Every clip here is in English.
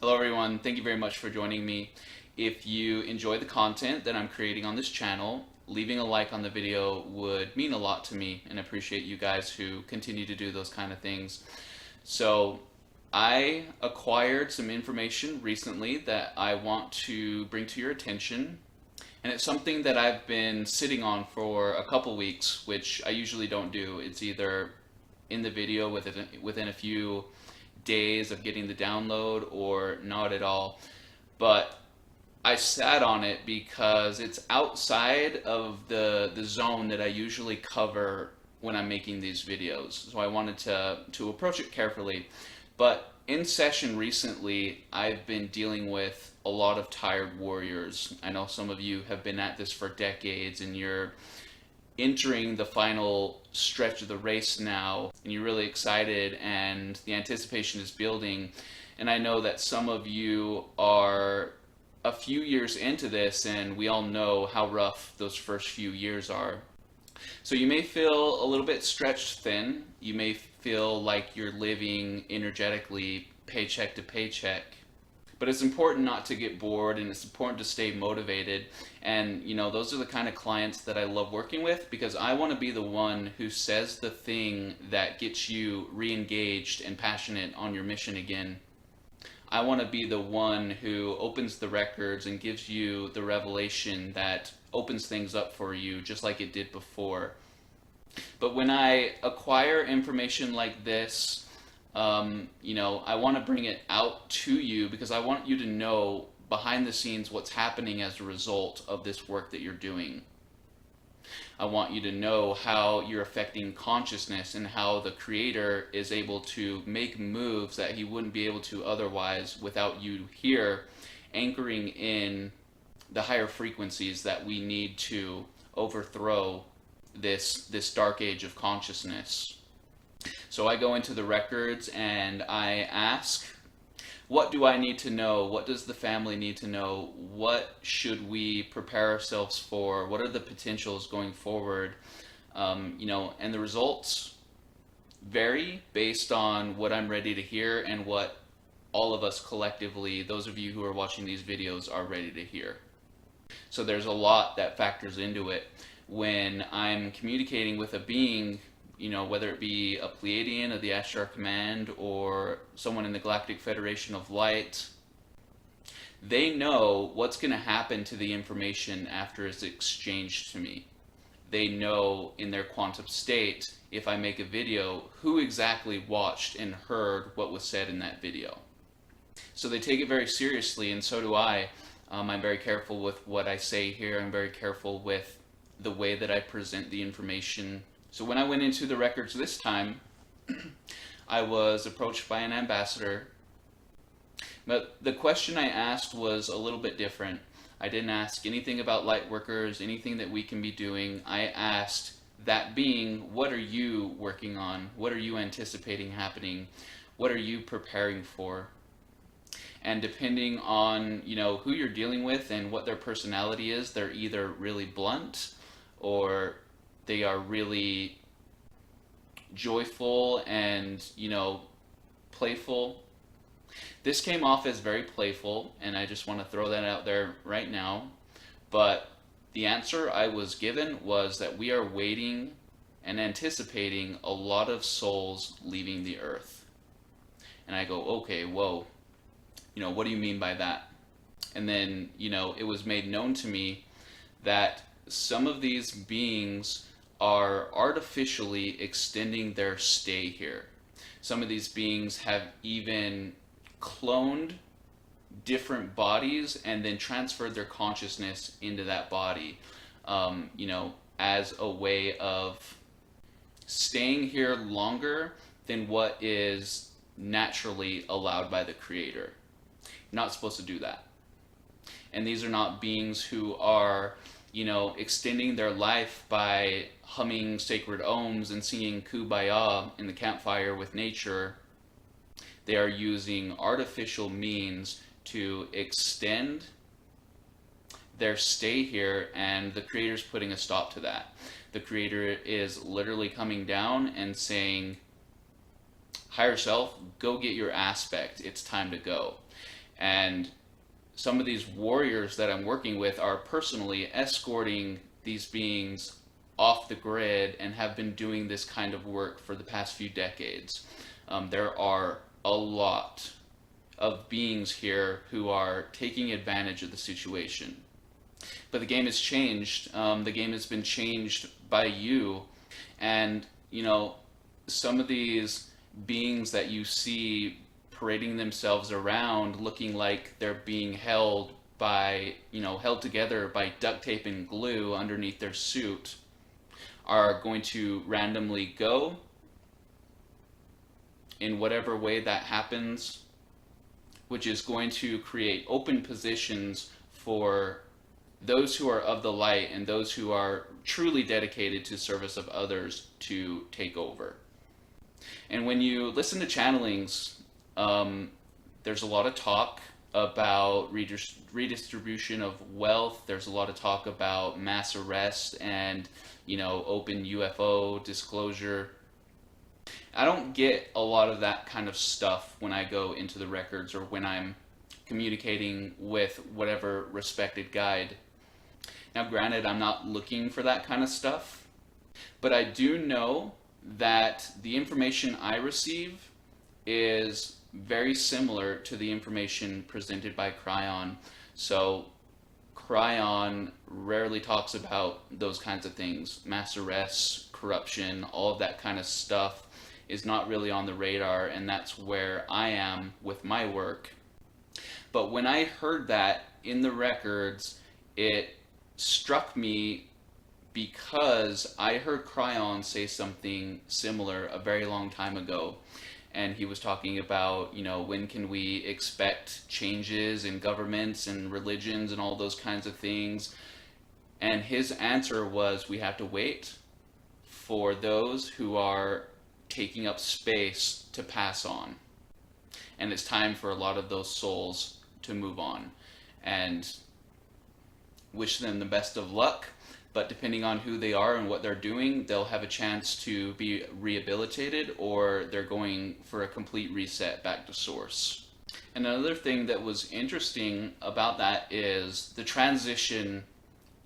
Hello everyone, thank you very much for joining me. If you enjoy the content that I'm creating on this channel, leaving a like on the video would mean a lot to me, and I appreciate you guys who continue to do those kind of things. So I acquired some information recently that I want to bring to your attention, and it's something that I've been sitting on for a couple weeks, which I usually don't do. It's either in the video within a few days of getting the download or not at all. But I sat on it because it's outside of the zone that I usually cover when I'm making these videos. So I wanted to approach it carefully. But in session recently, I've been dealing with a lot of tired warriors. I know some of you have been at this for decades and you're entering the final stretch of the race now, and you're really excited and the anticipation is building. And I know that some of you are a few years into this, and we all know how rough those first few years are. So you may feel a little bit stretched thin. You may feel like you're living energetically paycheck to paycheck. But it's important not to get bored, and it's important to stay motivated. And those are the kind of clients that I love working with, because I want to be the one who says the thing that gets you re-engaged and passionate on your mission again. I want to be the one who opens the records and gives you the revelation that opens things up for you just like it did before. But when I acquire information like this, I want to bring it out to you because I want you to know behind the scenes what's happening as a result of this work that you're doing. I want you to know how you're affecting consciousness and how the Creator is able to make moves that he wouldn't be able to otherwise without you here anchoring in the higher frequencies that we need to overthrow this dark age of consciousness. So I go into the records and I ask, what do I need to know? What does the family need to know? What should we prepare ourselves for? What are the potentials going forward? And the results vary based on what I'm ready to hear and what all of us collectively, those of you who are watching these videos, are ready to hear. So there's a lot that factors into it. When I'm communicating with a being, whether it be a Pleiadian of the Ashtar Command or someone in the Galactic Federation of Light, they know what's going to happen to the information after it's exchanged to me. They know in their quantum state, if I make a video, who exactly watched and heard what was said in that video. So they take it very seriously, and so do I. I'm very careful with what I say here. I'm very careful with the way that I present the information. So when I went into the records this time, I was approached by an ambassador. But the question I asked was a little bit different. I didn't ask anything about light workers, anything that we can be doing. I asked that being, what are you working on? What are you anticipating happening? What are you preparing for? And depending on who you're dealing with and what their personality is, they're either really blunt or they are really joyful and, playful. This came off as very playful, and I just want to throw that out there right now. But the answer I was given was that we are waiting and anticipating a lot of souls leaving the earth. And I go, okay, whoa, what do you mean by that? And then, it was made known to me that some of these beings are artificially extending their stay here. Some of these beings have even cloned different bodies and then transferred their consciousness into that body, as a way of staying here longer than what is naturally allowed by the Creator. You're not supposed to do that. And these are not beings who are extending their life by humming sacred ohms and singing Kumbaya in the campfire with nature. They are using artificial means to extend their stay here, and the Creator's putting a stop to that. The Creator is literally coming down and saying, higher self, go get your aspect. It's time to go. And some of these warriors that I'm working with are personally escorting these beings off the grid and have been doing this kind of work for the past few decades. There are a lot of beings here who are taking advantage of the situation. But the game has changed. The game has been changed by you. And, some of these beings that you see parading themselves around looking like they're being held together by duct tape and glue underneath their suit are going to randomly go in whatever way that happens, which is going to create open positions for those who are of the light and those who are truly dedicated to service of others to take over. And when you listen to channelings, there's a lot of talk about redistribution of wealth. There's a lot of talk about mass arrest and, open UFO disclosure. I don't get a lot of that kind of stuff when I go into the records or when I'm communicating with whatever respected guide. Now, granted, I'm not looking for that kind of stuff, but I do know that the information I receive is very similar to the information presented by Kryon. So Kryon rarely talks about those kinds of things. Mass arrests, corruption, all of that kind of stuff is not really on the radar, and that's where I am with my work. But when I heard that in the records, it struck me because I heard Kryon say something similar a very long time ago. And he was talking about, when can we expect changes in governments and religions and all those kinds of things. And his answer was, we have to wait for those who are taking up space to pass on. And it's time for a lot of those souls to move on. And wish them the best of luck. But depending on who they are and what they're doing, they'll have a chance to be rehabilitated, or they're going for a complete reset back to source. And another thing that was interesting about that is the transition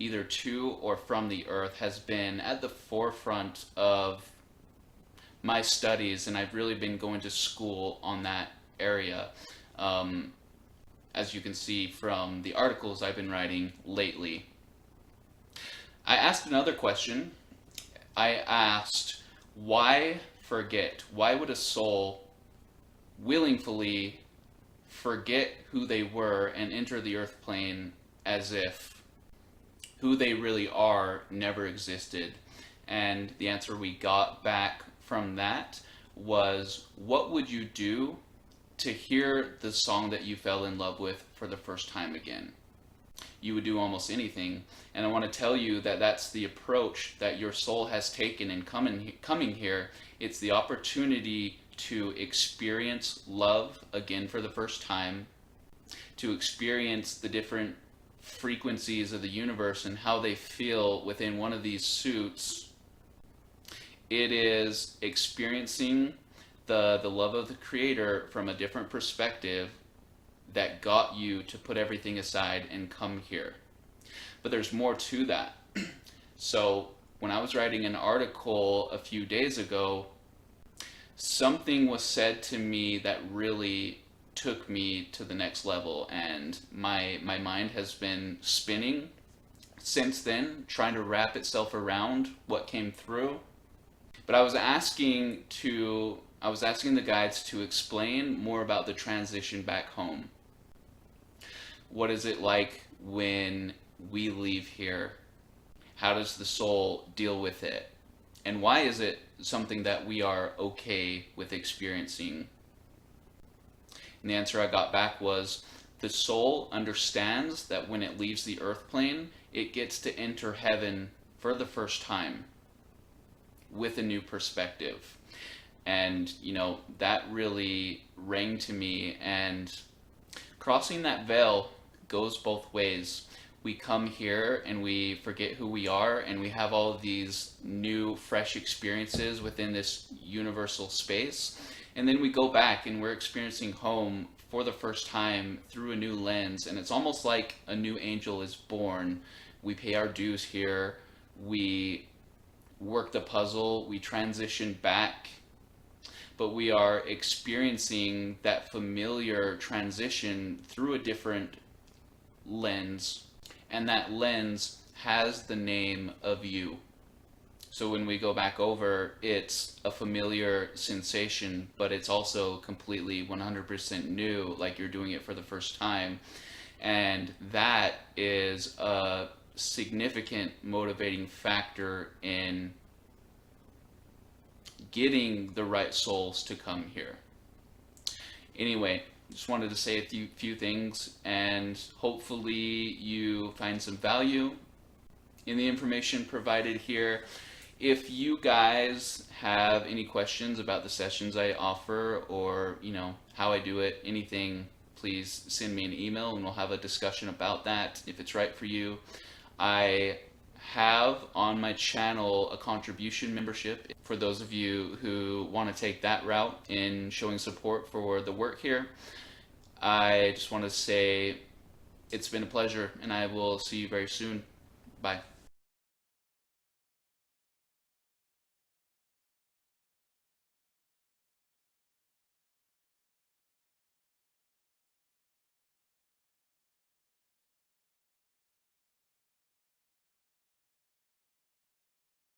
either to or from the earth has been at the forefront of my studies, and I've really been going to school on that area. As you can see from the articles I've been writing lately. I asked another question. I asked, why forget? Why would a soul willingly forget who they were and enter the earth plane as if who they really are never existed? And the answer we got back from that was, what would you do to hear the song that you fell in love with for the first time again? You would do almost anything. And I want to tell you that that's the approach that your soul has taken in coming here. It's the opportunity to experience love again for the first time, to experience the different frequencies of the universe and how they feel within one of these suits. It is experiencing the love of the Creator from a different perspective that got you to put everything aside and come here. But there's more to that. So when I was writing an article a few days ago, something was said to me that really took me to the next level, and my mind has been spinning since then, trying to wrap itself around what came through. But I was asking the guides to explain more about the transition back home. What is it like when we leave here? How does the soul deal with it? And why is it something that we are okay with experiencing? And the answer I got back was, the soul understands that when it leaves the earth plane, it gets to enter heaven for the first time with a new perspective. And, that really rang to me. And crossing that veil goes both ways. We come here and we forget who we are, and we have all of these new, fresh experiences within this universal space. And then we go back and we're experiencing home for the first time through a new lens, and it's almost like a new angel is born. We pay our dues here, we work the puzzle, we transition back, but we are experiencing that familiar transition through a different lens, and that lens has the name of you. So when we go back over, it's a familiar sensation, but it's also completely 100% new, like you're doing it for the first time. And that is a significant motivating factor in getting the right souls to come here. Anyway, just wanted to say a few things, and hopefully you find some value in the information provided here. If you guys have any questions about the sessions I offer, or how I do it, anything, please send me an email and we'll have a discussion about that if it's right for you. I have on my channel a contribution membership for those of you who want to take that route in showing support for the work here. I just want to say it's been a pleasure, and I will see you very soon. Bye.